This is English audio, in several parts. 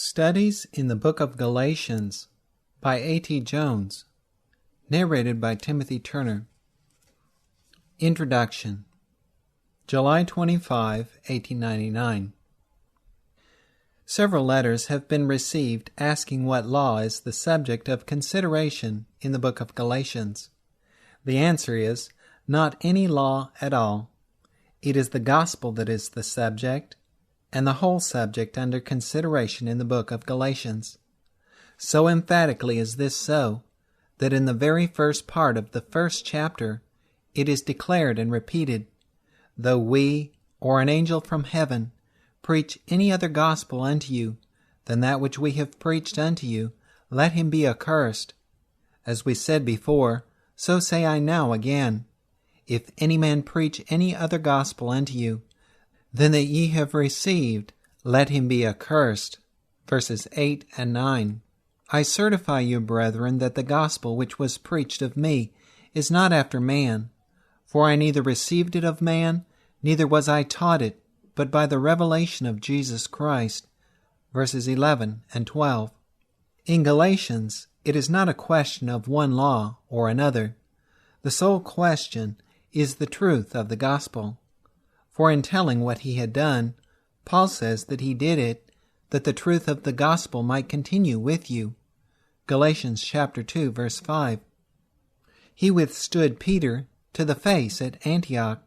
Studies in the Book of Galatians by A.T. Jones, narrated by Timothy Turner. Introduction. July 25, 1899. Several letters have been received asking what law is the subject of consideration in the Book of Galatians. The answer is, not any law at all. It is the gospel that is the subject, and the whole subject under consideration in the Book of Galatians. So emphatically is this so, that in the very first part of the first chapter it is declared and repeated, "Though we, or an angel from heaven, preach any other gospel unto you than that which we have preached unto you, let him be accursed. As we said before, so say I now again, if any man preach any other gospel unto you than that ye have received, let him be accursed." Verses 8 and 9. I certify you, brethren, that the gospel which was preached of me is not after man. For I neither received it of man, neither was I taught it, but by the revelation of Jesus Christ. Verses 11 and 12. In Galatians, it is not a question of one law or another. The sole question is the truth of the gospel. For in telling what he had done, Paul says that he did it that the truth of the gospel might continue with you. Galatians chapter 2, verse 5. He withstood Peter to the face at Antioch,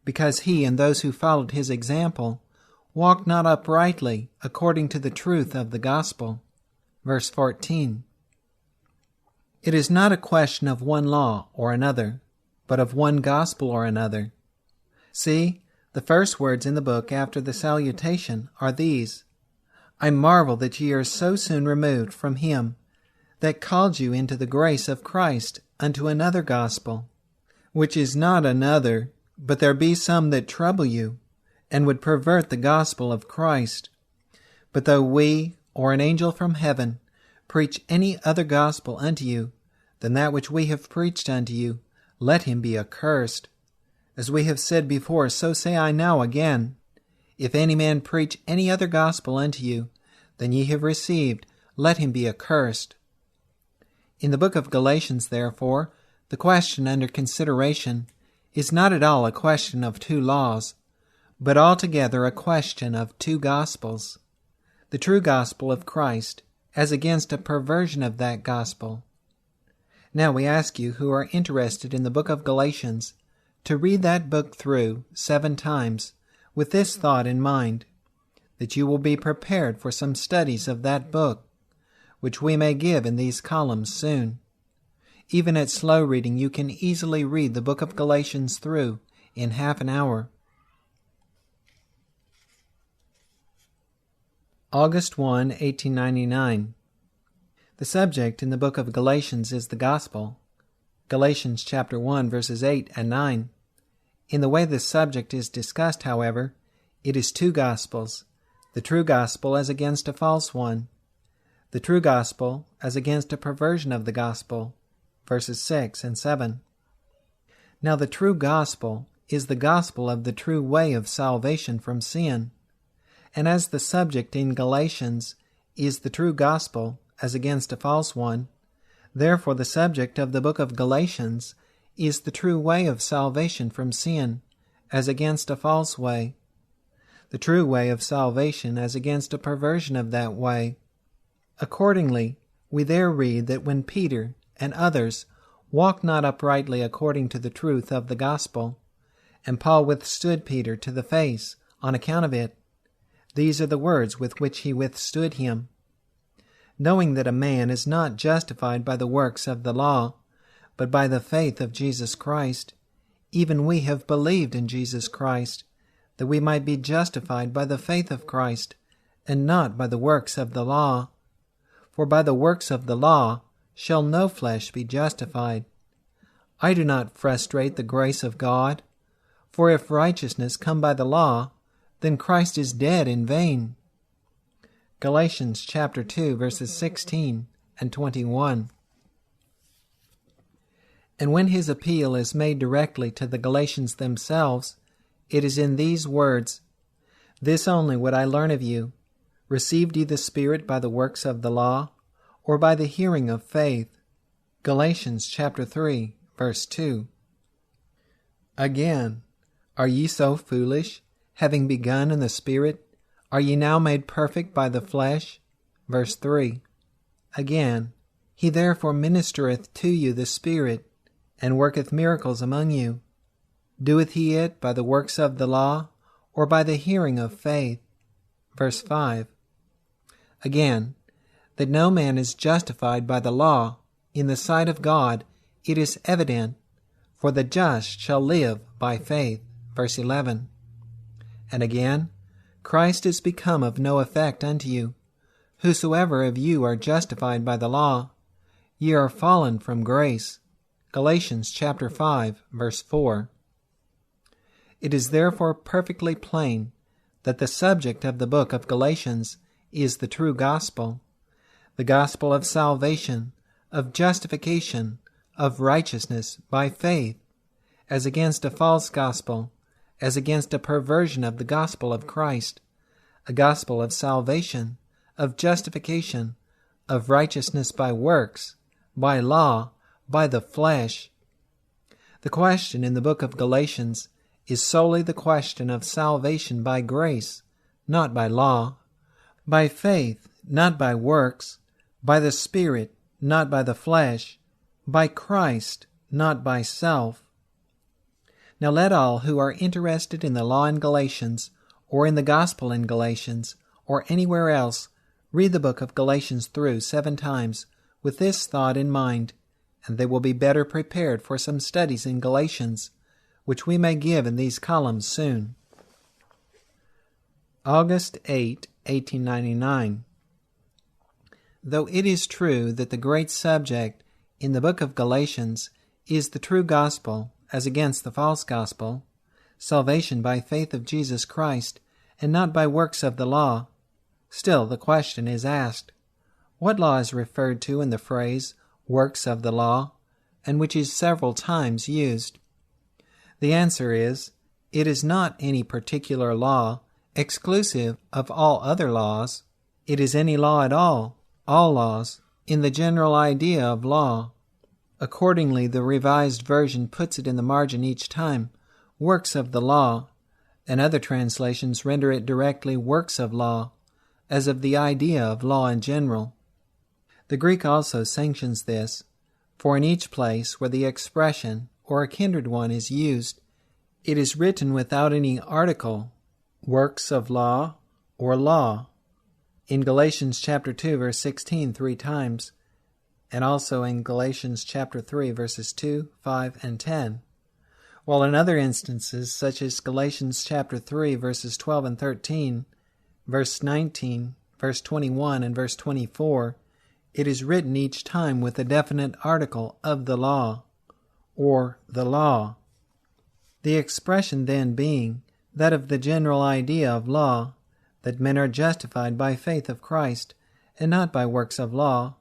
because he and those who followed his example walked not uprightly according to the truth of the gospel. Verse 14. It is not a question of one law or another, but of one gospel or another. See, the first words in the book after the salutation are these: I marvel that ye are so soon removed from him that called you into the grace of Christ unto another gospel, which is not another, but there be some that trouble you, and would pervert the gospel of Christ. But though we, or an angel from heaven, preach any other gospel unto you than that which we have preached unto you, let him be accursed. As we have said before, so say I now again, if any man preach any other gospel unto you than ye have received, let him be accursed. In the book of Galatians, therefore, the question under consideration is not at all a question of two laws, but altogether a question of two gospels. The true gospel of Christ, as against a perversion of that gospel. Now we ask you who are interested in the book of Galatians to read that book through 7 times with this thought in mind, that you will be prepared for some studies of that book, which we may give in these columns soon. Even at slow reading you can easily read the book of Galatians through in half an hour. August 1, 1899. The subject in the book of Galatians is the gospel. Galatians chapter 1, verses 8 and 9. In the way this subject is discussed, however, it is two gospels, the true gospel as against a false one, the true gospel as against a perversion of the gospel, verses 6 and 7. Now the true gospel is the gospel of the true way of salvation from sin, and as the subject in Galatians is the true gospel as against a false one, therefore the subject of the book of Galatians is the true way of salvation from sin as against a false way, the true way of salvation as against a perversion of that way. Accordingly, we there read that when Peter and others walked not uprightly according to the truth of the gospel, and Paul withstood Peter to the face on account of it, these are the words with which he withstood him. Knowing that a man is not justified by the works of the law, but by the faith of Jesus Christ, even we have believed in Jesus Christ, that we might be justified by the faith of Christ, and not by the works of the law. For by the works of the law shall no flesh be justified. I do not frustrate the grace of God, for if righteousness come by the law, then Christ is dead in vain. Galatians chapter 2, verses 16 and 21. And when his appeal is made directly to the Galatians themselves, it is in these words, This only would I learn of you, Received ye the Spirit by the works of the law, or by the hearing of faith? Galatians chapter 3, verse 2. Again, are ye so foolish? Having begun in the Spirit, are ye now made perfect by the flesh? Verse 3. Again, he therefore ministereth to you the Spirit, and worketh miracles among you. Doeth he it by the works of the law, or by the hearing of faith? Verse 5. Again, that no man is justified by the law, in the sight of God, it is evident, for the just shall live by faith. Verse 11. And again, Christ is become of no effect unto you. Whosoever of you are justified by the law, ye are fallen from grace. Galatians chapter 5, verse 4. It is therefore perfectly plain that the subject of the book of Galatians is the true gospel, the gospel of salvation, of justification, of righteousness by faith, as against a false gospel, as against a perversion of the gospel of Christ, a gospel of salvation, of justification, of righteousness by works, by law, by the flesh. The question in the book of Galatians is solely the question of salvation by grace, not by law, by faith, not by works, by the Spirit, not by the flesh, by Christ, not by self. Now let all who are interested in the law in Galatians, or in the gospel in Galatians, or anywhere else, read the book of Galatians through 7 times with this thought in mind, and they will be better prepared for some studies in Galatians, which we may give in these columns soon. August 8, 1899. Though it is true that the great subject in the book of Galatians is the true gospel as against the false gospel, salvation by faith of Jesus Christ, and not by works of the law, still the question is asked, what law is referred to in the phrase, works of the law, and which is several times used? The answer is, it is not any particular law exclusive of all other laws. It is any law at all laws, in the general idea of law. Accordingly, the Revised Version puts it in the margin each time, works of the law, and other translations render it directly works of law, as of the idea of law in general. The Greek also sanctions this, for in each place where the expression or a kindred one is used, it is written without any article, works of law or law. In Galatians chapter 2, verse 16 3 times, and also in Galatians chapter 3, verses 2, 5, and 10. While in other instances, such as Galatians chapter 3, verses 12 and 13, verse 19, verse 21, and verse 24, it is written each time with a definite article of the law, or the law. The expression then being that of the general idea of law, that men are justified by faith of Christ, and not by works of law.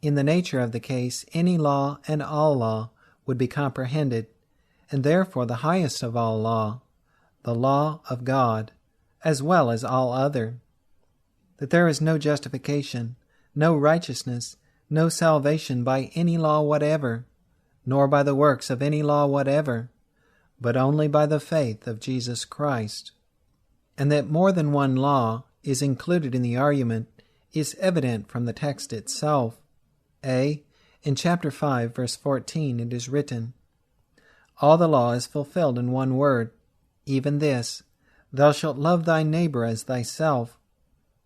In the nature of the case, any law and all law would be comprehended, and therefore the highest of all law, the law of God, as well as all other. That there is no justification, no righteousness, no salvation by any law whatever, nor by the works of any law whatever, but only by the faith of Jesus Christ. And that more than one law is included in the argument is evident from the text itself. In chapter 5, verse 14, it is written, all the law is fulfilled in one word, even this, thou shalt love thy neighbor as thyself,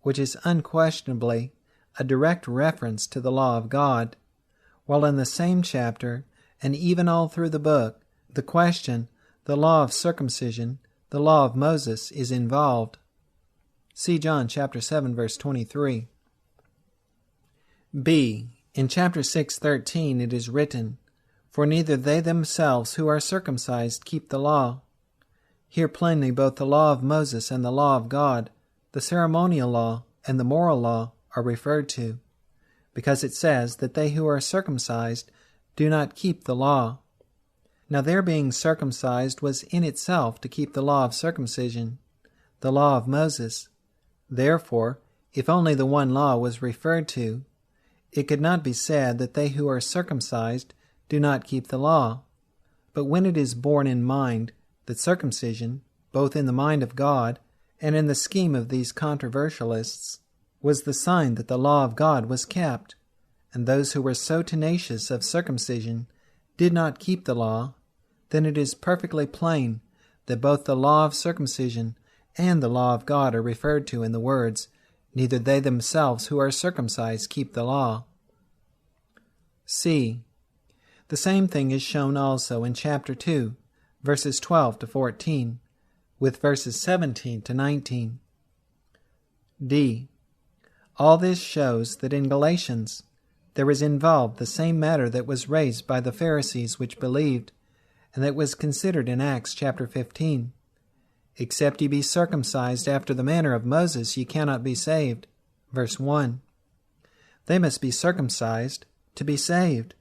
which is unquestionably a direct reference to the law of God, while in the same chapter, and even all through the book, the question, the law of circumcision, the law of Moses, is involved. See John chapter 7, verse 23. In chapter 6:13 it is written, for neither they themselves who are circumcised keep the law. Here plainly both the law of Moses and the law of God, the ceremonial law and the moral law, are referred to, because it says that they who are circumcised do not keep the law. Now their being circumcised was in itself to keep the law of circumcision, the law of Moses. Therefore, if only the one law was referred to, it could not be said that they who are circumcised do not keep the law. But when it is borne in mind that circumcision, both in the mind of God and in the scheme of these controversialists, was the sign that the law of God was kept, and those who were so tenacious of circumcision did not keep the law, then it is perfectly plain that both the law of circumcision and the law of God are referred to in the words, "Neither they themselves who are circumcised keep the law." C. The same thing is shown also in chapter 2, verses 12 to 14, with verses 17 to 19. D. All this shows that in Galatians there is involved the same matter that was raised by the Pharisees which believed, and that was considered in Acts chapter 15. "Except ye be circumcised after the manner of Moses, ye cannot be saved." Verse 1. They must be circumcised to be saved.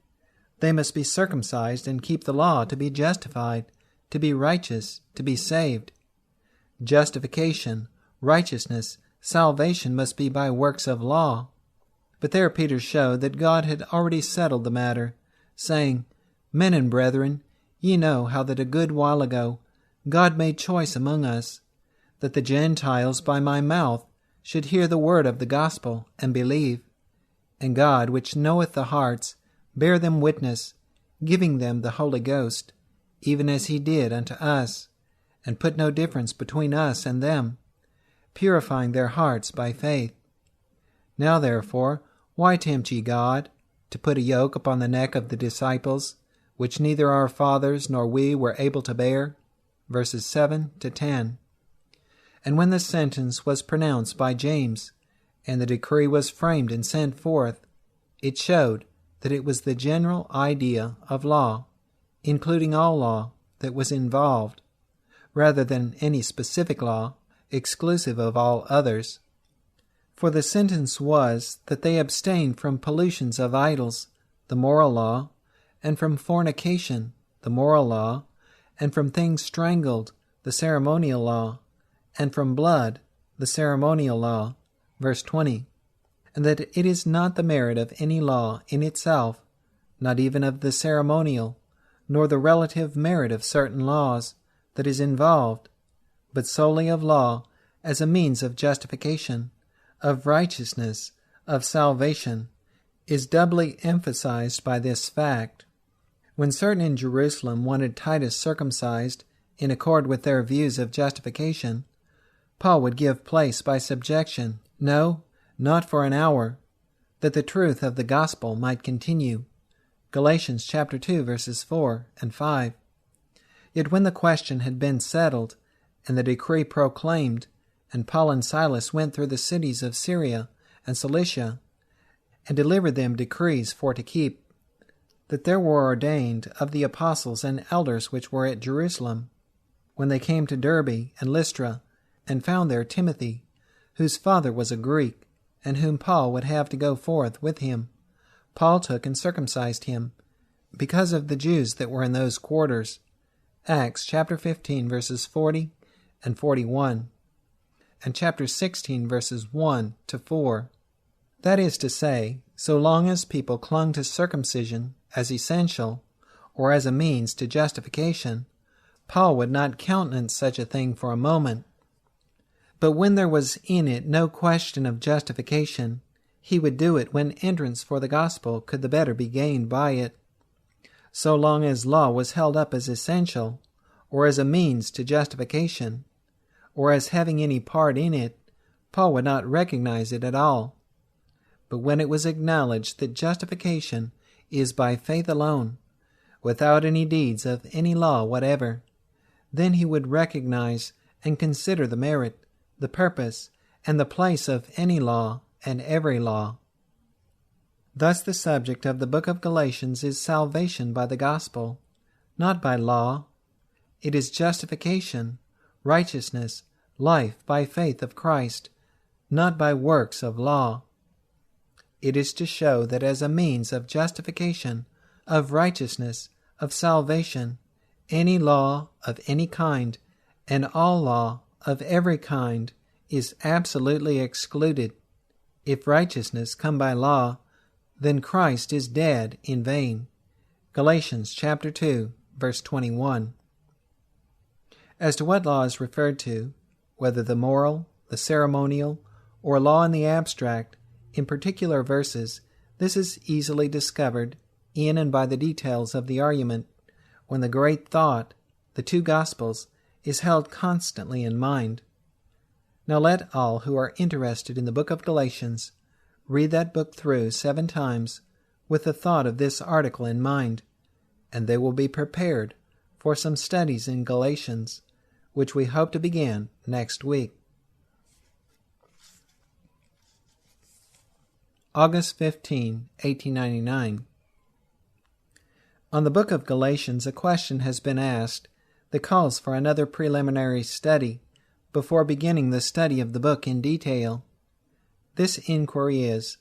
They must be circumcised and keep the law to be justified, to be righteous, to be saved. Justification, righteousness, salvation must be by works of law. But there Peter showed that God had already settled the matter, saying, "Men and brethren, ye know how that a good while ago God made choice among us, that the Gentiles by my mouth should hear the word of the gospel and believe. And God, which knoweth the hearts, bear them witness, giving them the Holy Ghost, even as he did unto us, and put no difference between us and them, purifying their hearts by faith. Now therefore, why tempt ye God, to put a yoke upon the neck of the disciples, which neither our fathers nor we were able to bear?" Verses 7 to 10. And when the sentence was pronounced by James, and the decree was framed and sent forth, it showed that it was the general idea of law, including all law, that was involved, rather than any specific law, exclusive of all others. For the sentence was that they abstain from pollutions of idols, the moral law, and from fornication, the moral law, and from things strangled, the ceremonial law, and from blood, the ceremonial law. Verse 20. And that it is not the merit of any law in itself, not even of the ceremonial, nor the relative merit of certain laws, that is involved, but solely of law as a means of justification, of righteousness, of salvation, is doubly emphasized by this fact. When certain in Jerusalem wanted Titus circumcised in accord with their views of justification, Paul would give place by subjection, no, not for an hour, that the truth of the gospel might continue. Galatians chapter 2, verses 4 and 5. Yet when the question had been settled, and the decree proclaimed, and Paul and Silas went through the cities of Syria and Cilicia, and delivered them decrees for to keep, that there were ordained of the apostles and elders which were at Jerusalem, when they came to Derbe and Lystra, and found there Timothy, whose father was a Greek, and whom Paul would have to go forth with him, Paul took and circumcised him, because of the Jews that were in those quarters. Acts chapter 15, verses 40 and 41, and chapter 16, verses 1 to 4. That is to say, so long as people clung to circumcision as essential, or as a means to justification, Paul would not countenance such a thing for a moment. But when there was in it no question of justification, he would do it when entrance for the gospel could the better be gained by it. So long as law was held up as essential, or as a means to justification, or as having any part in it, Paul would not recognize it at all. But when it was acknowledged that justification is by faith alone, without any deeds of any law whatever, then he would recognize and consider the merit, the purpose, and the place of any law and every law. Thus the subject of the book of Galatians is salvation by the gospel, not by law. It is justification, righteousness, life by faith of Christ, not by works of law. It is to show that as a means of justification, of righteousness, of salvation, any law of any kind, and all law of every kind, is absolutely excluded. If righteousness come by law, then Christ is dead in vain. Galatians chapter 2, verse 21. As to what law is referred to, whether the moral, the ceremonial, or law in the abstract, in particular verses, this is easily discovered in and by the details of the argument, when the great thought, the two Gospels, is held constantly in mind. Now let all who are interested in the book of Galatians read that book through 7 times with the thought of this article in mind, and they will be prepared for some studies in Galatians, which we hope to begin next week. August 15, 1899. On the book of Galatians, a question has been asked that calls for another preliminary study before beginning the study of the book in detail. This inquiry is,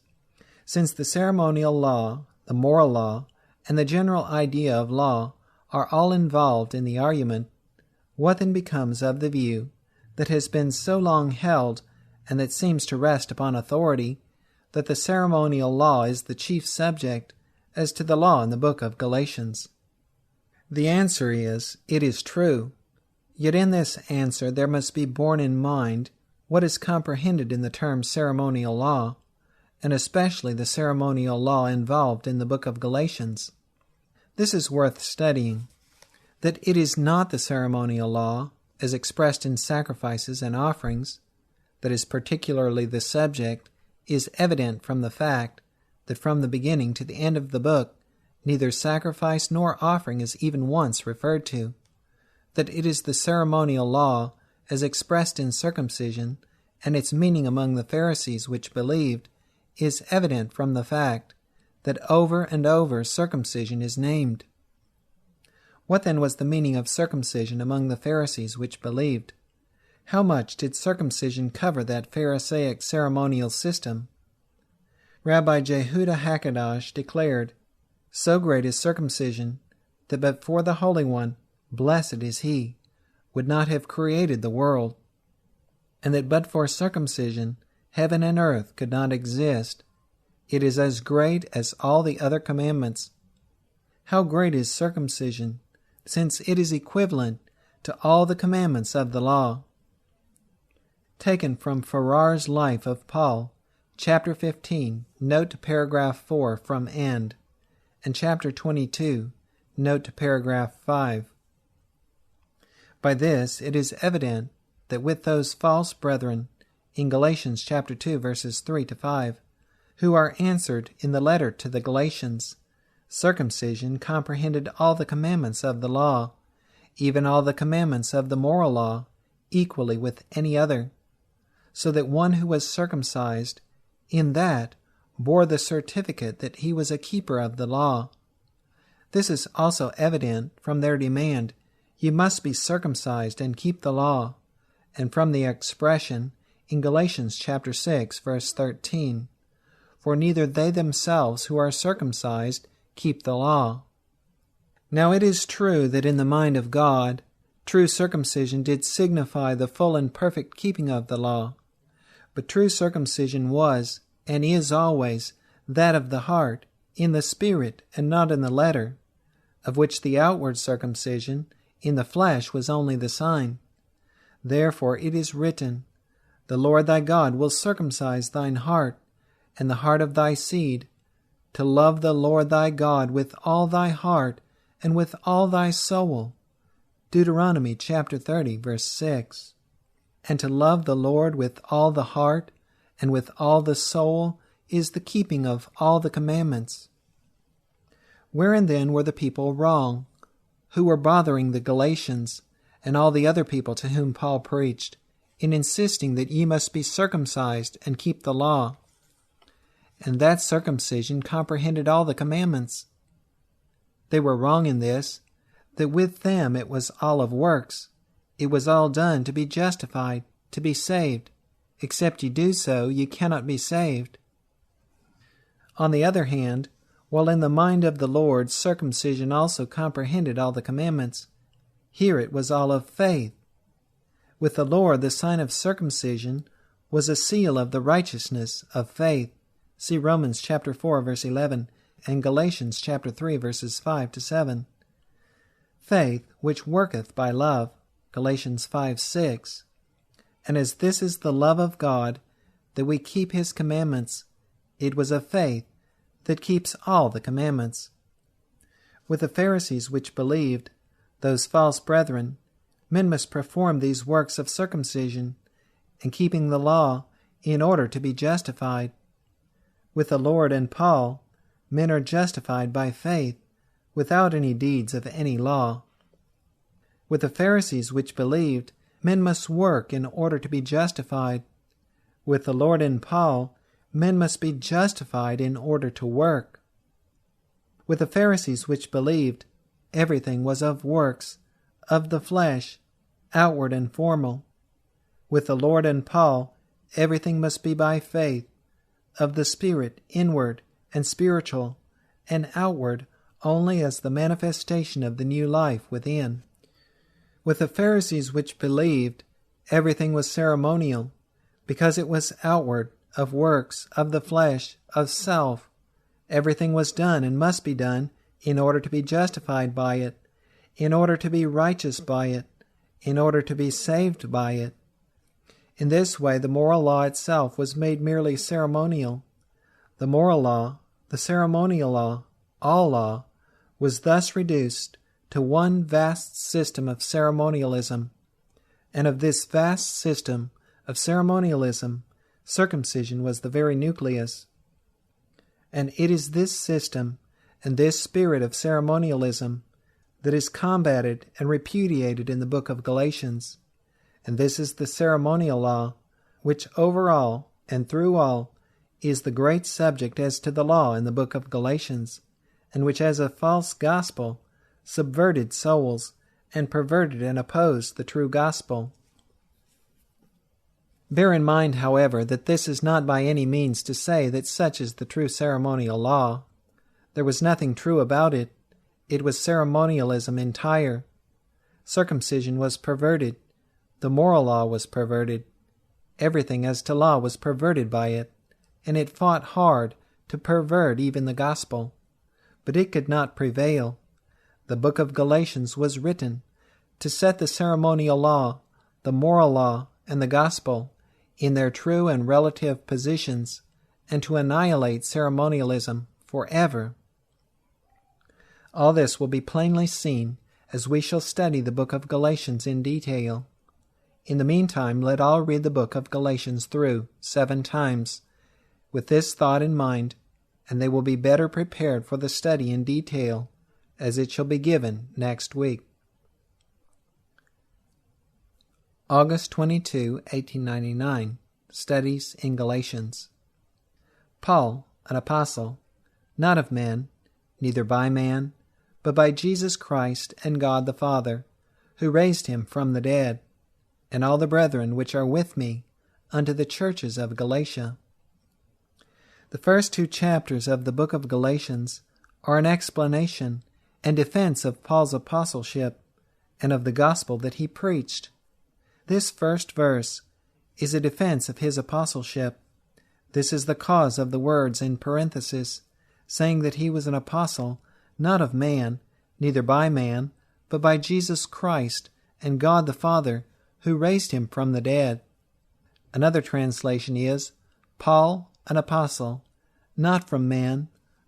since the ceremonial law, the moral law, and the general idea of law are all involved in the argument, what then becomes of the view that has been so long held and that seems to rest upon authority, that the ceremonial law is the chief subject as to the law in the book of Galatians? The answer is, it is true. Yet in this answer there must be borne in mind what is comprehended in the term ceremonial law, and especially the ceremonial law involved in the book of Galatians. This is worth studying. That it is not the ceremonial law, as expressed in sacrifices and offerings, that is particularly the subject, is evident from the fact that from the beginning to the end of the book, neither sacrifice nor offering is even once referred to. That it is the ceremonial law, as expressed in circumcision, and its meaning among the Pharisees which believed, is evident from the fact that over and over circumcision is named. What then was the meaning of circumcision among the Pharisees which believed? How much did circumcision cover that Pharisaic ceremonial system? Rabbi Jehudah Hakadosh declared, "So great is circumcision, that but for the Holy One, blessed is He, would not have created the world, and that but for circumcision, heaven and earth could not exist. It is as great as all the other commandments." How great is circumcision, since it is equivalent to all the commandments of the law. Taken from Farrar's Life of Paul, chapter 15, note to paragraph 4 from end, and chapter 22, note to paragraph 5. By this it is evident that with those false brethren, in Galatians chapter 2, verses 3 to 5, who are answered in the letter to the Galatians, circumcision comprehended all the commandments of the law, even all the commandments of the moral law, equally with any other, so that one who was circumcised, in that, bore the certificate that he was a keeper of the law. This is also evident from their demand, "You must be circumcised and keep the law," and from the expression in Galatians chapter 6, verse 13, "For neither they themselves who are circumcised keep the law." Now it is true that in the mind of God, true circumcision did signify the full and perfect keeping of the law. But true circumcision was, and is always, that of the heart, in the spirit, and not in the letter, of which the outward circumcision, in the flesh, was only the sign. Therefore it is written, "The Lord thy God will circumcise thine heart, and the heart of thy seed, to love the Lord thy God with all thy heart, and with all thy soul." Deuteronomy chapter 30, verse 6. And to love the Lord with all the heart and with all the soul is the keeping of all the commandments. Wherein then were the people wrong, who were bothering the Galatians and all the other people to whom Paul preached, in insisting that ye must be circumcised and keep the law? And that circumcision comprehended all the commandments. They were wrong in this, that with them it was all of works. It was all done to be justified, to be saved. Except ye do so, ye cannot be saved. On the other hand, while in the mind of the Lord circumcision also comprehended all the commandments, here it was all of faith. With the Lord the sign of circumcision was a seal of the righteousness of faith. See Romans chapter 4, verse 11, and Galatians chapter 3, verses 5 to 7. Faith, which worketh by love, Galatians 5, 6. And as this is the love of God, that we keep his commandments, it was of faith that keeps all the commandments. With the Pharisees which believed, those false brethren, men must perform these works of circumcision, and keeping the law, in order to be justified. With the Lord and Paul, men are justified by faith, without any deeds of any law. With the Pharisees which believed, men must work in order to be justified. With the Lord and Paul, men must be justified in order to work. With the Pharisees which believed, everything was of works, of the flesh, outward and formal. With the Lord and Paul, everything must be by faith, of the Spirit, inward and spiritual, and outward only as the manifestation of the new life within. With the Pharisees which believed, everything was ceremonial, because it was outward, of works, of the flesh, of self. Everything was done and must be done in order to be justified by it, in order to be righteous by it, in order to be saved by it. In this way, the moral law itself was made merely ceremonial. The moral law, the ceremonial law, all law, was thus reduced to one vast system of ceremonialism. And of this vast system of ceremonialism, circumcision was the very nucleus. And it is this system and this spirit of ceremonialism that is combated and repudiated in the Book of Galatians. And this is the ceremonial law, which over all and through all is the great subject as to the law in the Book of Galatians, and which as a false gospel subverted souls and perverted and opposed the true gospel. Bear in mind, however, that this is not by any means to say that such is the true ceremonial law. There was nothing true about it. It was ceremonialism entire. Circumcision was perverted. The moral law was perverted. Everything as to law was perverted by it, and it fought hard to pervert even the gospel. But it could not prevail. The Book of Galatians was written to set the ceremonial law, the moral law, and the gospel in their true and relative positions, and to annihilate ceremonialism forever. All this will be plainly seen as we shall study the Book of Galatians in detail. In the meantime, let all read the Book of Galatians through 7 times, with this thought in mind, and they will be better prepared for the study in detail, as it shall be given next week. August 22, 1899. Studies in Galatians. Paul, an apostle, not of men, neither by man, but by Jesus Christ and God the Father, who raised him from the dead, and all the brethren which are with me, unto the churches of Galatia. The first 2 chapters of the Book of Galatians are an explanation and defense of Paul's apostleship and of the gospel that he preached. This first verse is a defense of his apostleship. This is the cause of the words in parenthesis, saying that he was an apostle, not of man, neither by man, but by Jesus Christ and God the Father, who raised him from the dead. Another translation is, Paul, an apostle, not from man,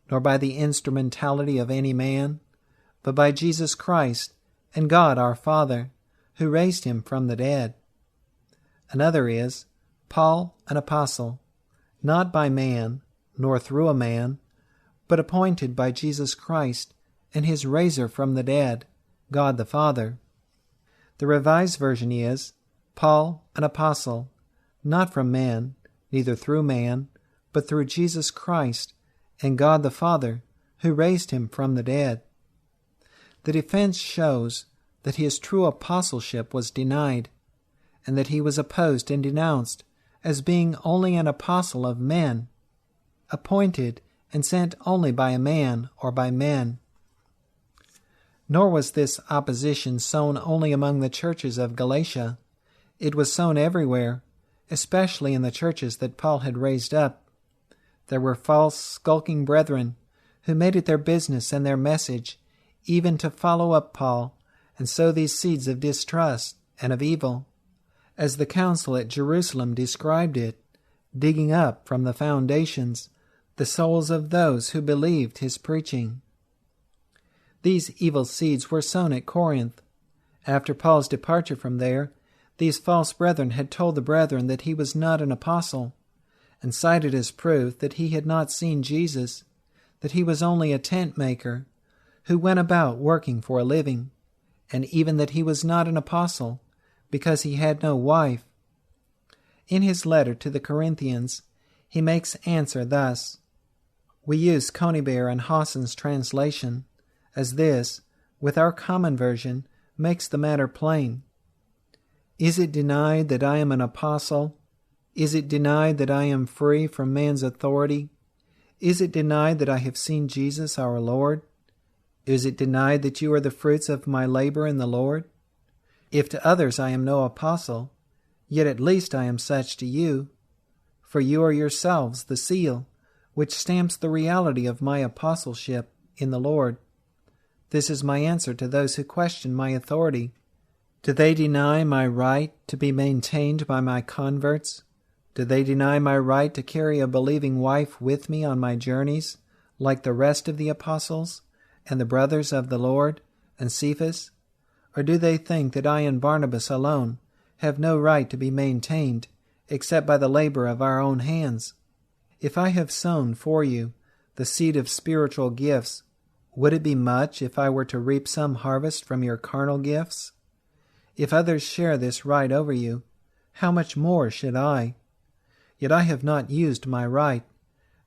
nor by the instrumentality of any man, but by Jesus Christ and God our Father, who raised him from the dead. Another is, Paul, an apostle, not by man, nor through a man, but appointed by Jesus Christ and his raiser from the dead, God the Father. The Revised Version is, Paul, an apostle, not from man, neither through man, but through Jesus Christ and God the Father, who raised him from the dead. The defense shows that his true apostleship was denied, and that he was opposed and denounced as being only an apostle of men, appointed and sent only by a man or by men. Nor was this opposition sown only among the churches of Galatia. It was sown everywhere, especially in the churches that Paul had raised up. There were false, skulking brethren who made it their business and their message even to follow up Paul and sow these seeds of distrust and of evil, as the council at Jerusalem described it, digging up from the foundations the souls of those who believed his preaching. These evil seeds were sown at Corinth. After Paul's departure from there, these false brethren had told the brethren that he was not an apostle, and cited as proof that he had not seen Jesus, that he was only a tent maker, who went about working for a living, and even that he was not an apostle, because he had no wife. In his letter to the Corinthians, he makes answer thus. We use Conybeare and Hawson's translation, as this, with our common version, makes the matter plain. Is it denied that I am an apostle? Is it denied that I am free from man's authority? Is it denied that I have seen Jesus our Lord? Is it denied that you are the fruits of my labor in the Lord? If to others I am no apostle, yet at least I am such to you, for you are yourselves the seal, which stamps the reality of my apostleship in the Lord. This is my answer to those who question my authority. Do they deny my right to be maintained by my converts? Do they deny my right to carry a believing wife with me on my journeys, like the rest of the apostles and the brothers of the Lord and Cephas? Or do they think that I and Barnabas alone have no right to be maintained, except by the labor of our own hands? If I have sown for you the seed of spiritual gifts, would it be much if I were to reap some harvest from your carnal gifts? If others share this right over you, how much more should I? Yet I have not used my right,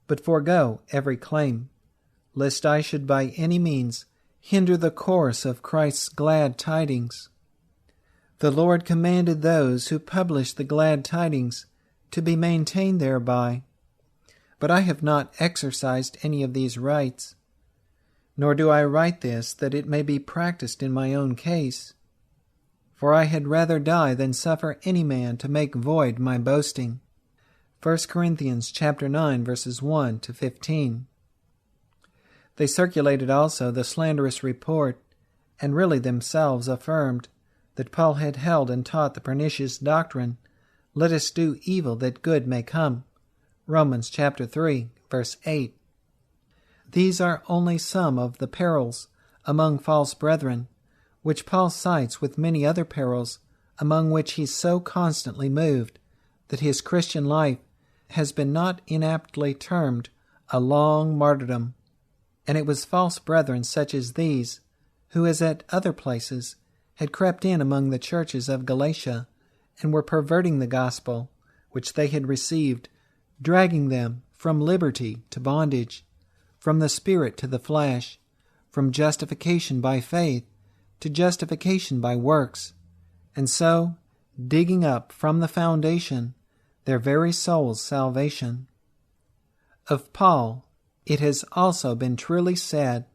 but forego every claim, lest I should by any means hinder the course of Christ's glad tidings. The Lord commanded those who publish the glad tidings to be maintained thereby, but I have not exercised any of these rights. Nor do I write this that it may be practiced in my own case, for I had rather die than suffer any man to make void my boasting. 1 Corinthians chapter 9, verses 1 to 15. They circulated also the slanderous report, and really themselves affirmed, that Paul had held and taught the pernicious doctrine, let us do evil that good may come. Romans chapter 3, verse 8. These are only some of the perils among false brethren, which Paul cites with many other perils, among which he so constantly moved, that his Christian life has been not inaptly termed a long martyrdom. And it was false brethren such as these, who, as at other places, had crept in among the churches of Galatia, and were perverting the gospel which they had received, dragging them from liberty to bondage, from the spirit to the flesh, from justification by faith to justification by works, and so digging up from the foundation their very soul's salvation. Of Paul, it has also been truly said,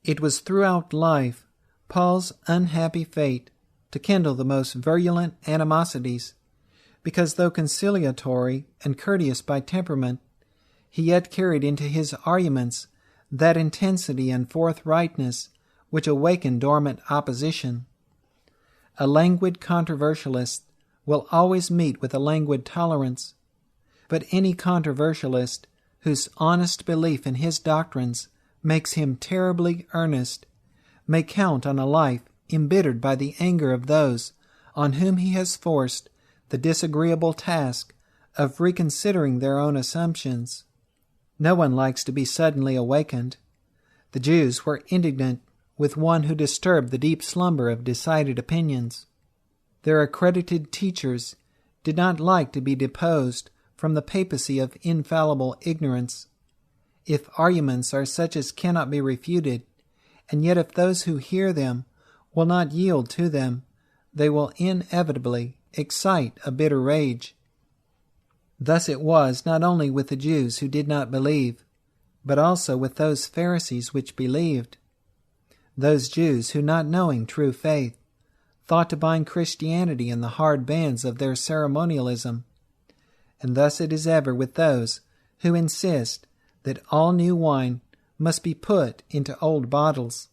it was throughout life Paul's unhappy fate to kindle the most virulent animosities, because though conciliatory and courteous by temperament, he yet carried into his arguments that intensity and forthrightness which awakened dormant opposition. A languid controversialist will always meet with a languid tolerance, but any controversialist whose honest belief in his doctrines makes him terribly earnest may count on a life embittered by the anger of those on whom he has forced the disagreeable task of reconsidering their own assumptions. No one likes to be suddenly awakened. The Jews were indignant with one who disturbed the deep slumber of decided opinions. Their accredited teachers did not like to be deposed from the papacy of infallible ignorance. If arguments are such as cannot be refuted, and yet if those who hear them will not yield to them, they will inevitably excite a bitter rage. Thus it was not only with the Jews who did not believe, but also with those Pharisees which believed. Those Jews who, not knowing true faith, thought to bind Christianity in the hard bands of their ceremonialism, and thus it is ever with those who insist that all new wine must be put into old bottles.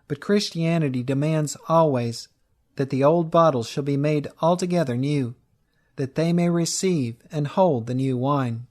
But Christianity demands always that the old bottles shall be made altogether new, that they may receive and hold the new wine.